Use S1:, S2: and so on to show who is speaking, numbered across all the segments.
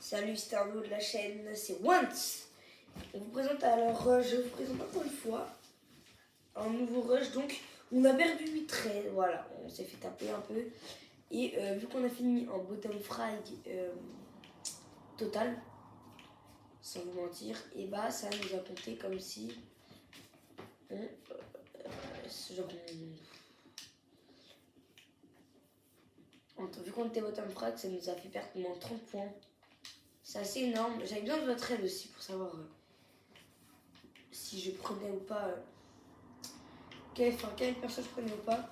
S1: Salut Stardo de la chaîne, c'est Once. On vous présente je vous présente encore une fois un nouveau rush. Donc on a perdu 8 traits, voilà, on s'est fait taper un peu. Et vu qu'on a fini en bottom frag total, sans vous mentir, et bah ça nous a compté comme si vu qu'on était bottom frag, ça nous a fait perdre moins 30 points. C'est assez énorme. J'avais besoin de votre aide aussi pour savoir si je prenais ou pas. Quelle personne je prenais ou pas.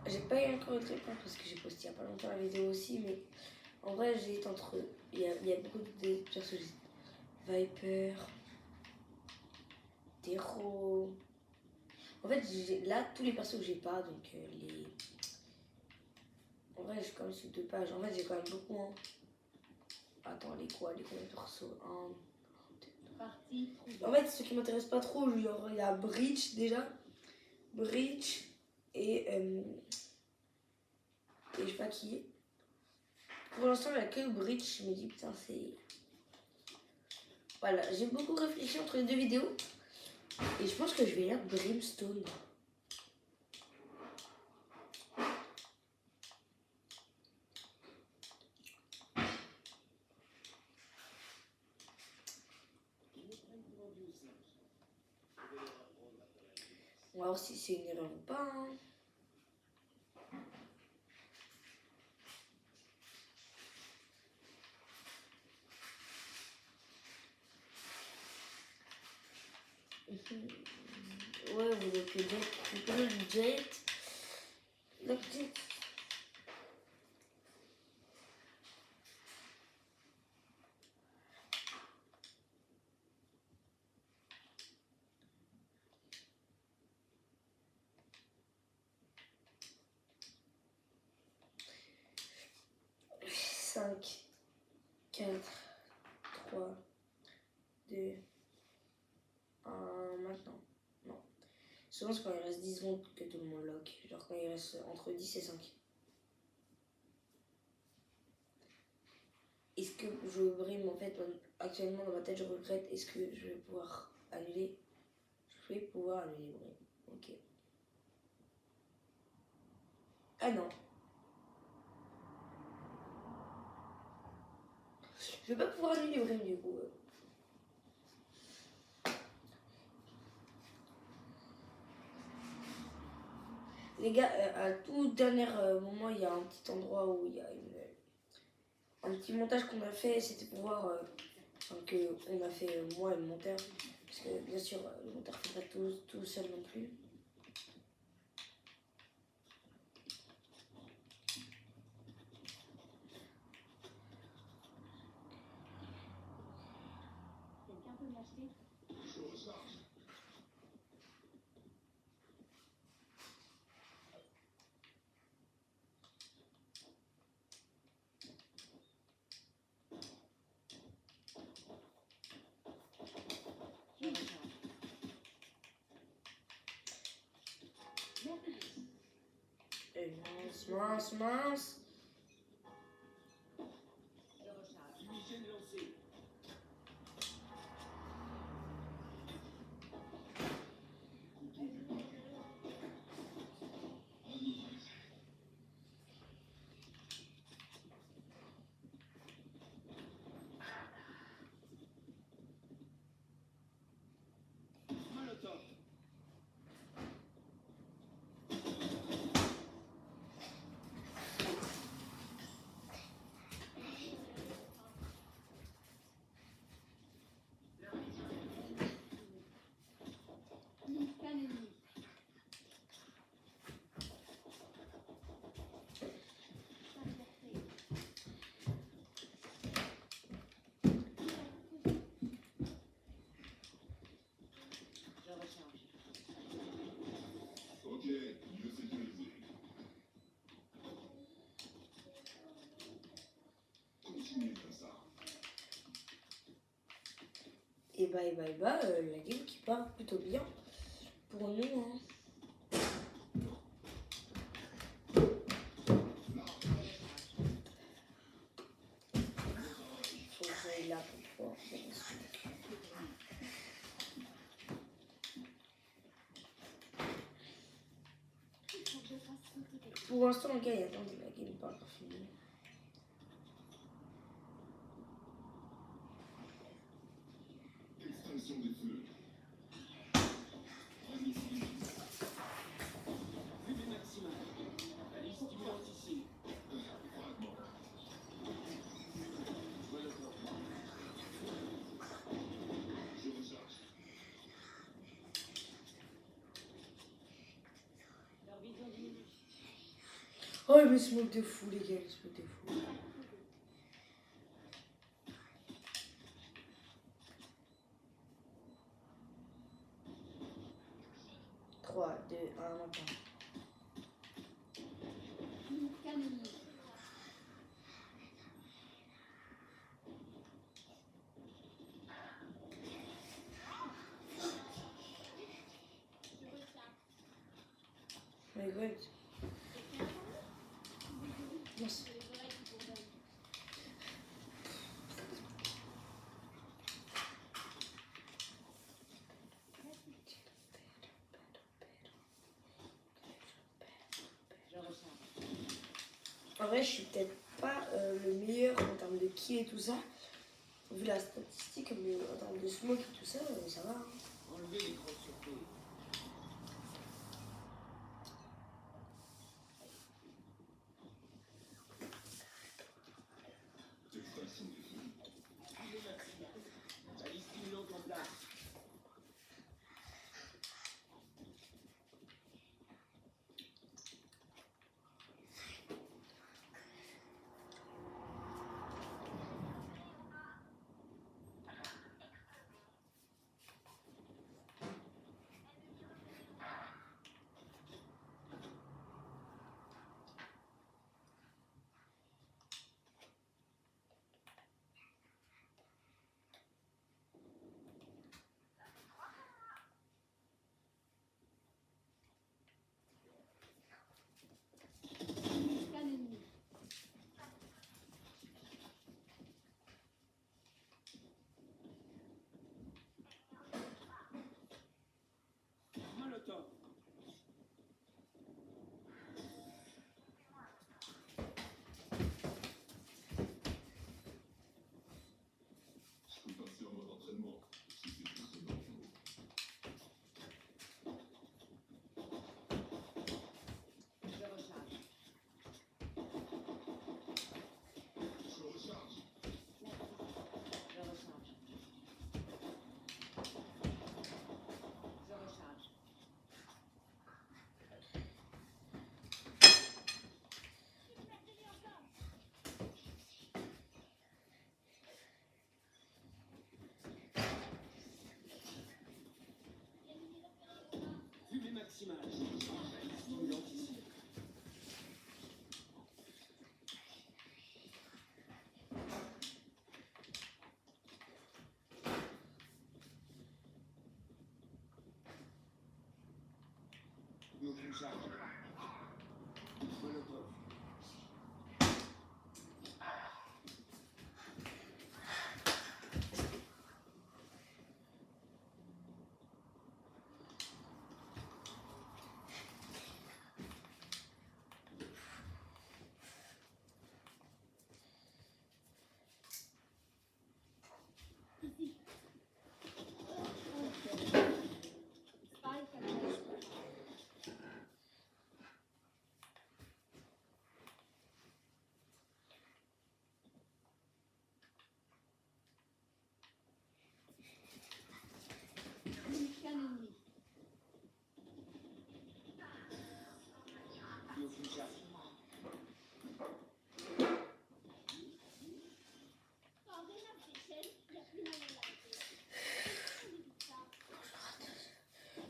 S1: J'ai pas eu encore de réponse parce que j'ai posté il y a pas longtemps la vidéo aussi, mais en vrai j'ai entre. Il y a beaucoup de persos. Viper, Tero. En fait, là tous les persos que j'ai pas, donc les. En vrai, j'ai quand même sur 2 pages. En fait, j'ai quand même beaucoup. Hein. Attends, les combien de persos? En fait, ce qui m'intéresse pas trop, genre, il y a Breach déjà. Breach et je sais pas qui est. Pour l'instant, il n'y a que Breach. Je me dis, putain, c'est. Voilà, j'ai beaucoup réfléchi entre les 2 vidéos. Et je pense que je vais lire Brimstone. On va voir si c'est une erreur ou pas. Hein. Ouais, vous voulez que le jet. Le jet. Cinq, 4, 3, 2, 1, maintenant. Non. Souvent, c'est quand il reste 10 secondes que tout le monde lock. Genre quand il reste entre 10 et 5. Est-ce que je brime en fait actuellement dans ma tête je regrette, est-ce que je vais pouvoir annuler? Je vais pouvoir annuler brime. Ok. Ah non. Je vais pas pouvoir annuler brime du coup. Les gars, à tout dernier moment, il y a un petit endroit où il y a un petit montage qu'on a fait, c'était pour voir, qu'on a fait moi et le monteur, parce que bien sûr le monteur ne fait pas tout seul non plus. Quelqu'un peut m'acheter ? Mince. Et bah, la game qui part plutôt bien pour nous. Hein. est là pour toi. Pour l'instant, le gars, il attend la game pas encore finie.
S2: Extinction des feux. Vue maximale. Balise stimulante ici. Fragment. Je recharge.
S3: Leur vision diminue.
S1: Oh, il me smoke de fou, les gars, il me smoke de fou. Trois, deux, un, maintenant.
S3: Canonnier.
S1: Mais ouais. Yes.
S3: Je recharge.
S1: En vrai, je suis peut-être pas le meilleur en termes de kill et tout ça. Vu la statistique, mais en termes de smoke et tout ça, ça va. Hein.
S2: Enlevez les grosses surprises. Extinction des feux. Vue maximale. Balise stimulante en place.
S3: Canonnier.
S2: Molotov. Je peux passer en mode entraînement, si c'est tout ce dont il faut.
S3: Je recharge.
S2: Je recharge.
S3: Je recharge. Je recharge.
S2: Fumée maximale. Balise stimulante ici. Aucune charge. Molotov.
S3: Spike canonnier. Canonnier.
S2: Aucune charge.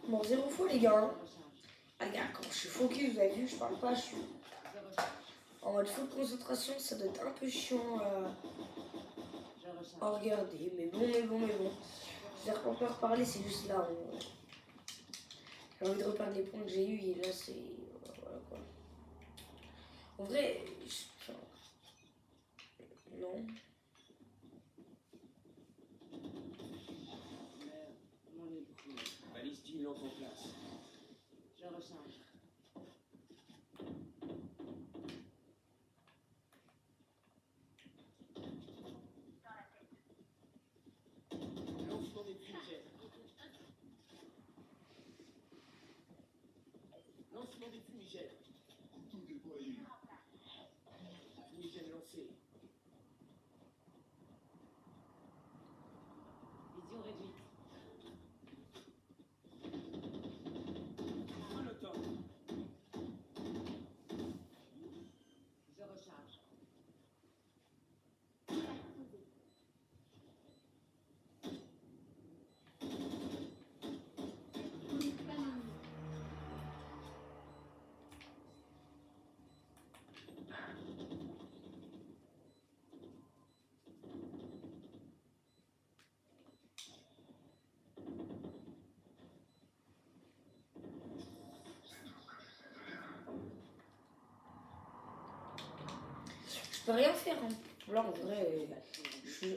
S1: Bon, 0 fois, les gars. Hein.
S3: Je recharge.
S1: Ah, les gars, quand je suis focus, vous avez vu, je parle pas, je suis
S3: Je recharge.
S1: en mode full concentration, ça doit être un peu chiant
S3: Je recharge.
S1: à regarder. Mais bon. C'est-à-dire qu'on peut reparler, c'est juste là. J'ai envie de reprendre les points que j'ai eu et là, c'est. Voilà quoi. En vrai, enfin, non.
S2: stimulant en place.
S3: Je recharge.
S2: Lancement des fumigènes. Lancement des fumigènes.
S4: Tout déployé.
S2: Fumigène lancé.
S3: Vision réduite.
S2: Molotov.
S3: Je recharge. Canon.
S1: Je peux rien faire. Hein. Là, en vrai,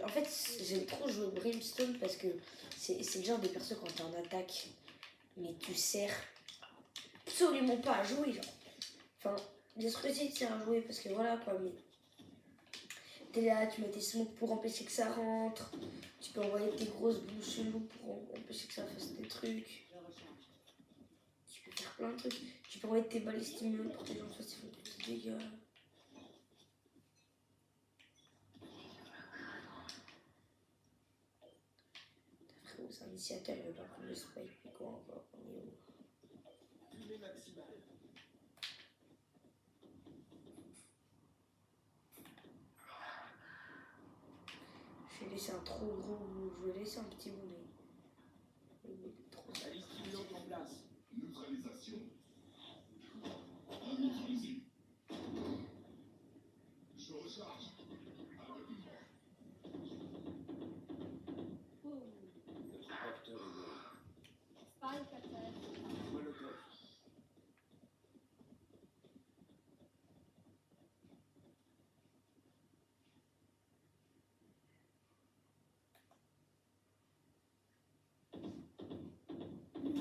S1: en fait, j'aime trop jouer Brimstone parce que c'est le genre de perso quand t'es en attaque, mais tu sers absolument pas à jouer. Genre. Enfin, bien sûr que si, tu sers à jouer parce que voilà quoi, mais t'es là, tu mets tes smokes pour empêcher que ça rentre, tu peux envoyer tes grosses boules chelou pour empêcher que ça fasse des trucs,
S3: Je recharge.
S1: tu peux faire plein de trucs, tu peux envoyer tes balles stimulantes pour que les gens fassent des petits dégâts. Frérot, c'est un initiateur, il veut pas prendre le spike, puis quoi encore, on est où?
S2: Fumée maximale.
S1: Je vais laisser un trop gros bout, je vais laisser un petit bout, mais le bout est trop sale.
S2: Balise stimulante en place.
S4: Neutralisation. Neutralisé. Je recharge. Abattement.
S3: Boum.
S2: Notre capteur est mort.
S3: Spike à terre.
S2: Molotov.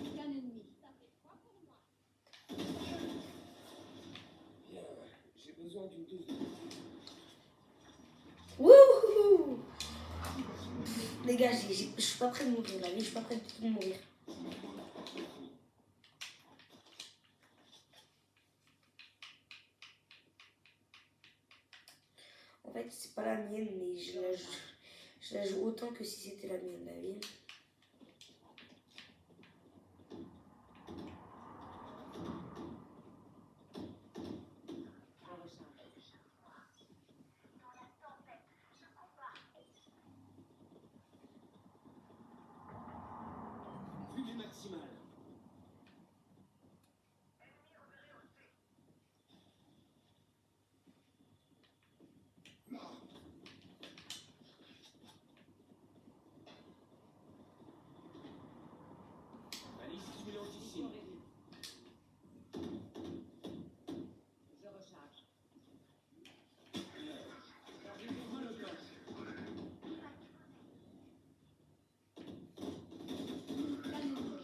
S3: Scan ennemi. Ça fait quoi pour moi?
S2: Bien, j'ai besoin d'une dose de...
S1: Wouhou! Les gars, je suis pas prêt de mourir là, je suis pas prêt de mourir. En fait, c'est pas la mienne, mais je la joue autant que si c'était la mienne, la mienne.
S3: Je recharge.
S2: Fumée maximale. Balise stimulante ici.
S3: Vision réduite. Je recharge.
S2: Molotov.
S3: Scan ennemi.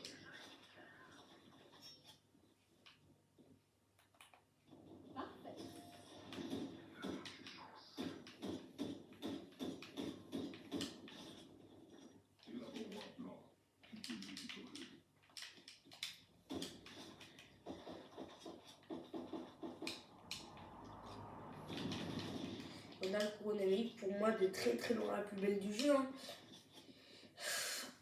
S3: Parfait.
S4: Laboratoire blanc.
S1: On a le coronavirus, pour moi, de très très loin la plus belle du jeu. Hein.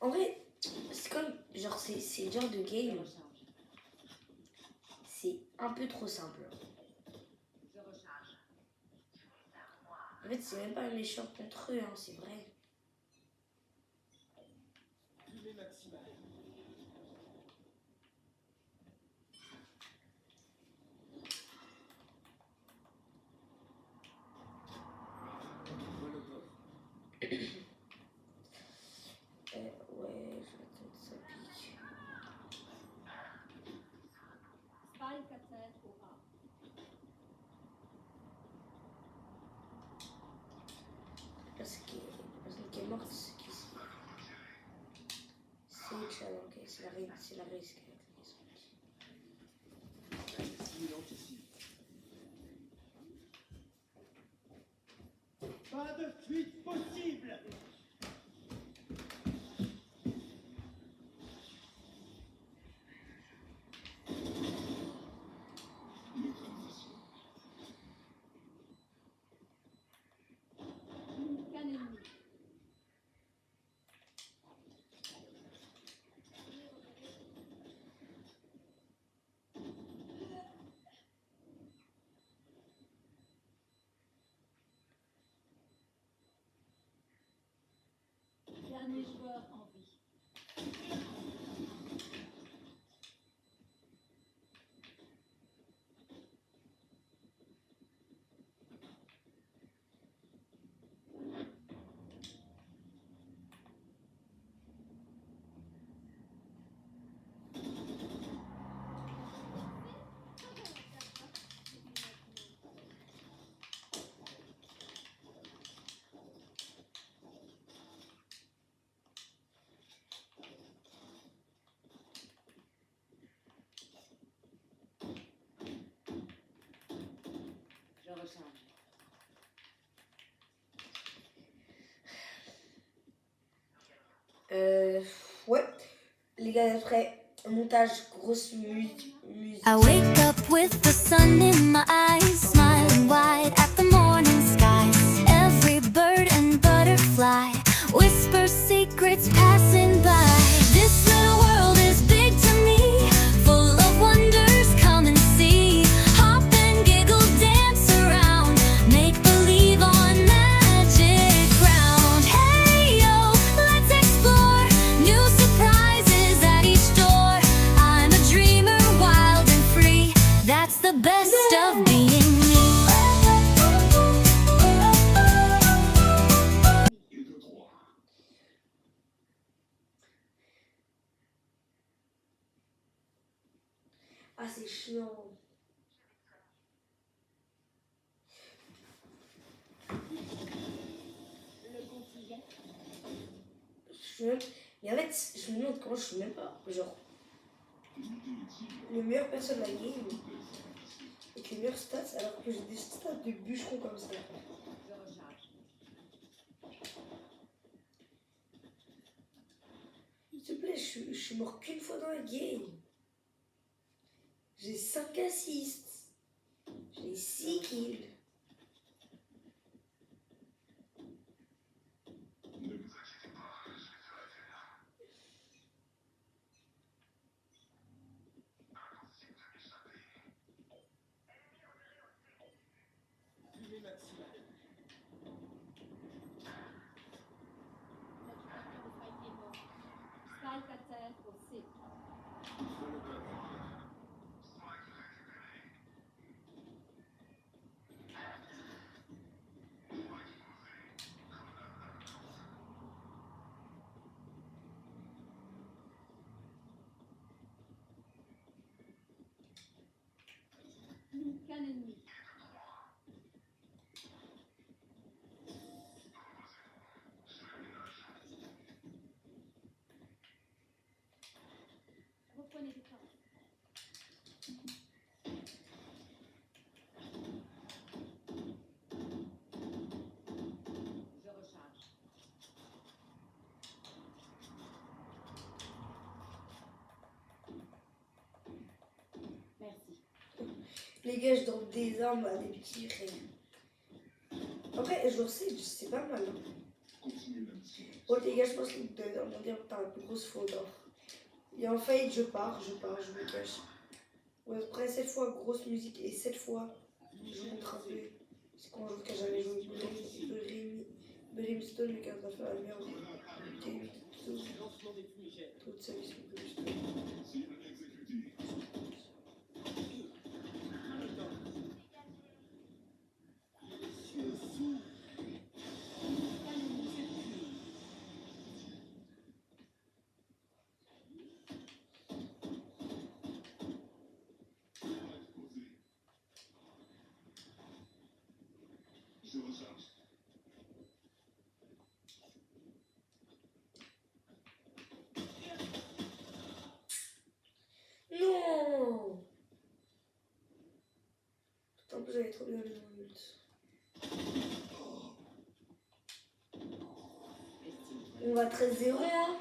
S1: En vrai, c'est comme, genre, c'est le genre de
S3: Je
S1: game,
S3: recharge.
S1: c'est un peu trop simple.
S3: Je recharge.
S1: En fait, c'est même pas méchant contre eux, hein, c'est vrai.
S2: Fumée maximale. Molotov.
S1: Ouais, je vais attendre que ça pique.
S3: Spike à terre au A.
S1: La personne qui est morte, c'est qui? C'est Chad, ok. c'est la reine, c'est la risque.
S2: Silence ici. Pas de fuite possible.
S4: Neutralisation.
S3: Qu'un ennemi. Dernier joueur en vie.
S5: Je recharge.
S1: Ouais. Les gars, après, montage, grosse musique.
S6: I wake up with the sun in my eyes, smiling wide at the morning skies. Every bird and butterfly whispers secrets passing by. This little world is big to me, full of wonders, come and see. Hop and giggle, dance around, make believe on magic ground. Hey yo, let's explore new surprises at each door. I'm a dreamer, wild and free. That's the best of being me.
S4: Et de 3.
S1: Ah, c'est chiant.
S3: Le contingent.
S1: Mais en fait, je me demande comment je suis même pas. Genre, le meilleur personne de la game avec les meilleures stats alors que j'ai des stats de bûcheron comme ça.
S5: Je recharge.
S1: S'il te plaît, je suis mort qu'une fois dans la game. J'ai 5 assists. J'ai 6 kills.
S4: Ne vous inquiétez pas, je vais te arrêter là. Impossible de m'échapper.
S2: Fumée maximale.
S3: L'occupation de Spike est mort. Spike à terre au C.
S2: Je le donne.
S3: Qu'un ennemi. Reprenez des temps.
S5: Je recharge. Merci.
S1: Les gars, je donne des armes à des petits raies. Après, je sais, c'est pas mal. Hein.
S4: Continuez la mission.
S1: Bon, les gars, je pense que vous devez demander par la plus grosse faute. Hein. Et en fait, je pars, je me cache. Ouais, après, cette fois, grosse musique. Et cette fois, je vous montre un peu. C'est quand j'avais joué Brimstone, mais quand on a fait la merde.
S2: Lancement des fumigènes.
S1: Toute sa vie sur Brimstone.
S4: Cible exécutée.
S2: Les cieux s'ouvrent.
S3: Qu'un ennemi.
S4: Posé. Je recharge.
S1: elle est trop bien le ult. On va 13-0, hein.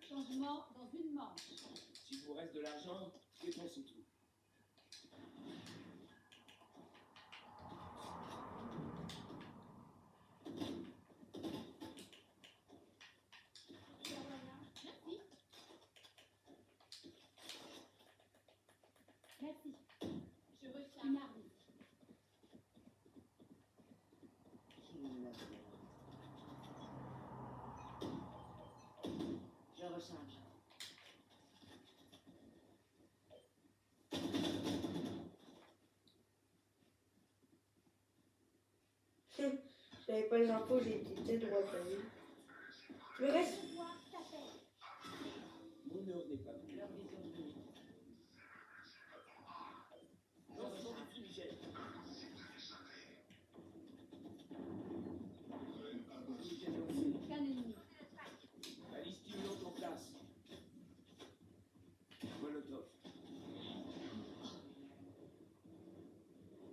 S3: Changement dans une manche.
S2: S'il vous reste de l'argent, dépensez tout.
S3: Merci. Merci. Je recharge. Une arme.
S5: Je recharge.
S1: J'avais pas les infos, j'ai été peut-être droit à lui. Le reste,
S3: Pouvoir s'appelle.
S2: Mon heure n'est pas venue.
S5: Leur vision de vie.
S2: Lancement du fumigène. Fumigène lancé.
S3: Qu'un ennemi.
S2: Balise stimulante en place. Molotov.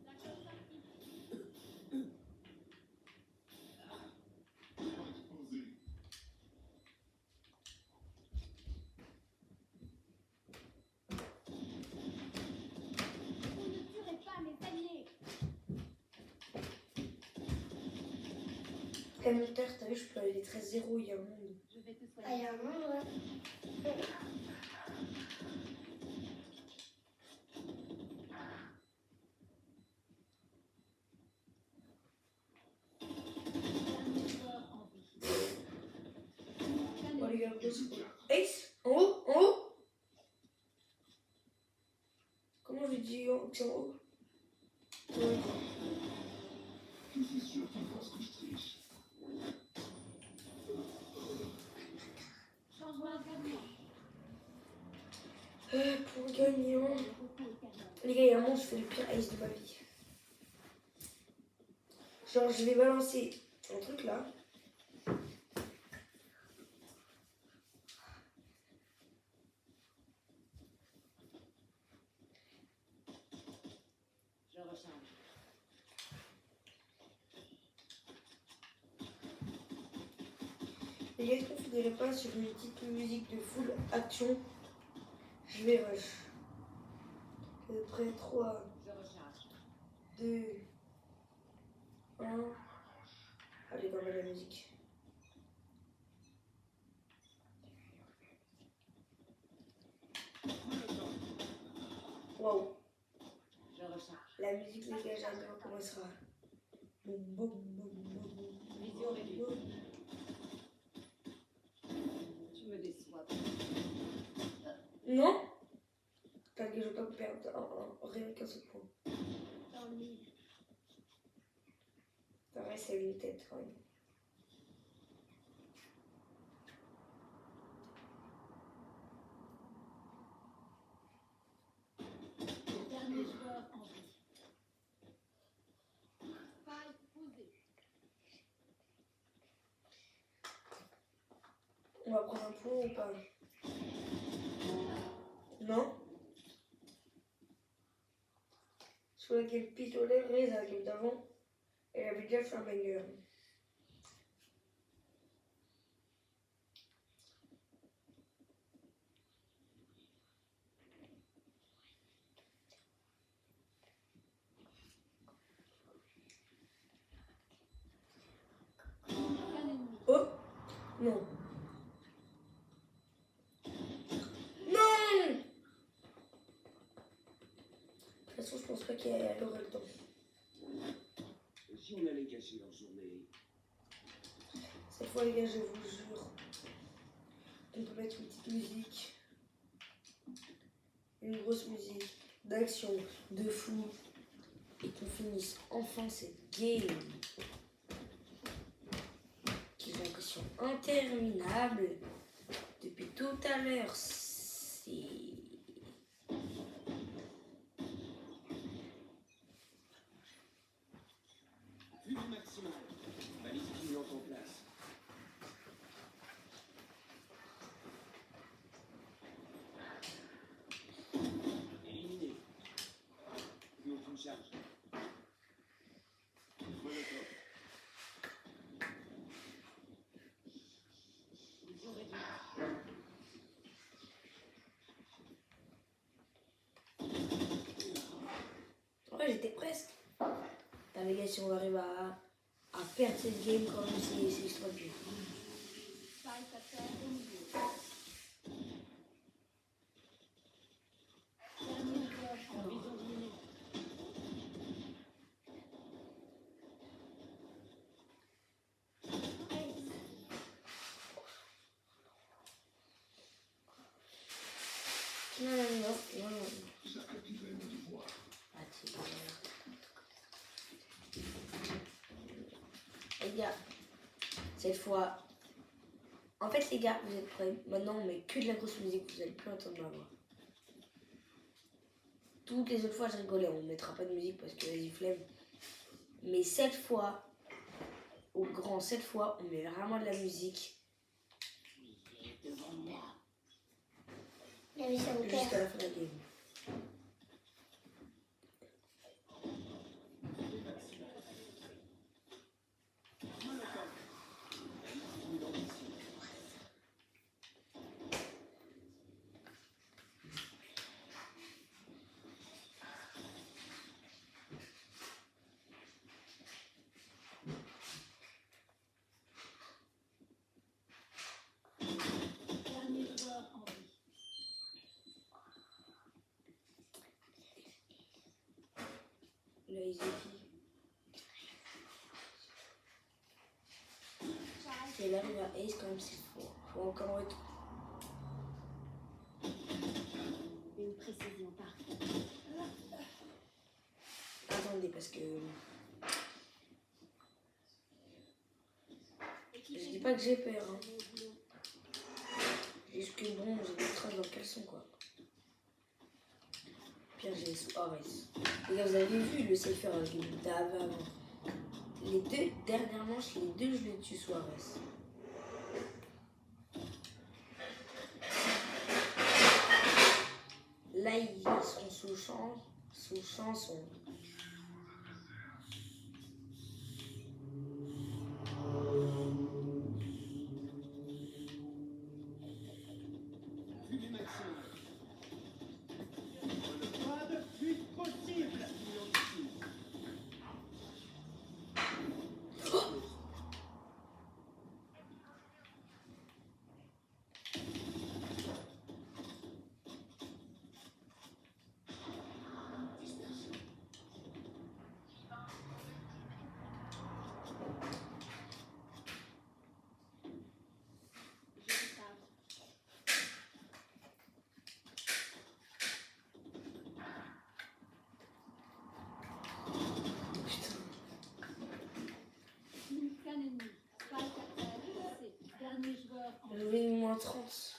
S3: La chose active.
S4: Posé.
S3: Vous ne tuerez pas mes alliés.
S1: et mon terre, t'as vu, je peux aller 13-0, il y a un monde.
S3: Je vais te
S1: Ah, il y
S3: soigner.
S1: a un monde, ouais.
S3: Dernier joueur en vie. Qu'un
S1: Bon, les
S3: ennemi.
S1: gars, pause. Ace, en haut, en haut. Comment je dis que c'est en haut? Ouais.
S4: Je suis sûr qu'il pense que je triche.
S3: Changement gagnant.
S1: Pour gagnant.
S3: Le repos éternel.
S1: Les gars, il y a un moment, je fais le pire ace de ma vie. Genre, je vais balancer un truc là.
S5: Je recharge.
S1: Les gars, est-ce qu'on finirait pas sur une petite musique de full action? Je vais rush. Près 3,
S5: Je recharge.
S1: 2, 1. Allez, dans la musique.
S2: Molotov.
S1: Waouh.
S5: Je recharge.
S1: La musique, les gars, j'adore comment elle sera. Boum, boum, boum, boum, boum.
S5: Vision réduite. Tu me déçois.
S1: Non? T'inquiète, je vais pas perdre rien qu'un seul point.
S3: Dans le mille.
S1: Ça reste à une tête quand même.
S3: Dernier joueur en vie. Faille posée.
S1: On va prendre un point ou pas? Non? Sur laquelle pistolet, Reza, la game d'avant, elle avait déjà fait un banger.
S3: Qu'un ennemi.
S1: Oh! Non. Non! De toute façon, je pense pas qu'elle aurait le temps.
S2: Et si on allait gâcher leur journée?
S1: Cette fois, les gars, je vous jure, on peut mettre une petite musique, une grosse musique d'action, de fou, et qu'on finisse enfin cette game qui j'ai l'impression interminable depuis tout à l'heure. C'est...
S2: Fumée maximale. Balise stimulante en place. charge. Molotov.
S5: Ils auraient dû.
S1: Ouais, j'étais presque. Putain, les gars, si on arrive à perdre cette game, quand même, c'est extra dur.
S3: Spike à terre au milieu. Dernier joueur en vie.
S5: Horizon diminué.
S1: Non, non, non, non, non.
S4: J'accomplirai mon devoir.
S1: Ah, c'est bien. Les gars, cette fois. En fait, les gars, vous êtes prêts? Maintenant, on met que de la grosse musique, vous n'allez plus entendre ma voix. Toutes les autres fois, je rigolais, on ne mettra pas de musique parce que vas-y, flemme. Mais cette fois, au grand, cette fois, on met vraiment de la musique.
S2: Devant moi.
S7: La vie, ça vous perd.
S1: Jusqu'à la fin de la game.
S2: Molotov. Une ambition.
S3: Dernier joueur en vie.
S1: Là, ils étaient. Et là, il va Ace quand même, c'est fort. Faut encore être.
S5: Une précision parfaite.
S1: Attendez, parce que. Je dis pas que j'ai peur. Hein. Juste que bon, j'ai des traces dans le caleçon, quoi. Pire, j'ai Suarez. Les gars, vous avez vu le cypher avec le Dave avant. Les deux dernières manches, les deux, je les tue Suarez. Là, ils sont sous champ. Sous champ, sont.
S2: Fumée maximum. Pas de fuite possible. Une ambition.
S3: Je recharge. Qu'un ennemi. Spike à terre blessé. Dernier joueur en vie.
S1: J'avais eu moins 30.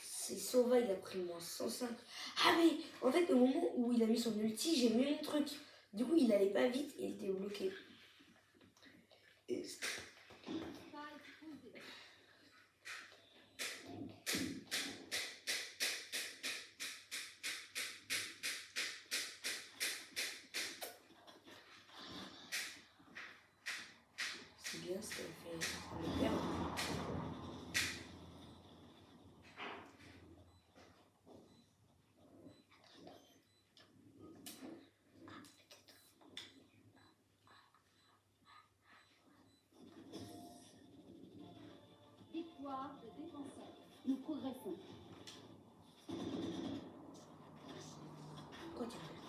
S1: C'est Sova, il a pris moins 105. Ah mais en fait au moment où il a mis son ulti, j'ai mis mon truc. Du coup il allait pas vite et il était bloqué. Et-
S3: Spike posé.
S1: C'est bien ce qu'elle fait. On le perd.
S3: Victoire de défenseur.
S5: Nous progressons.
S1: Quoi tu fais?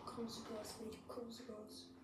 S1: Consequence, mate, consequence.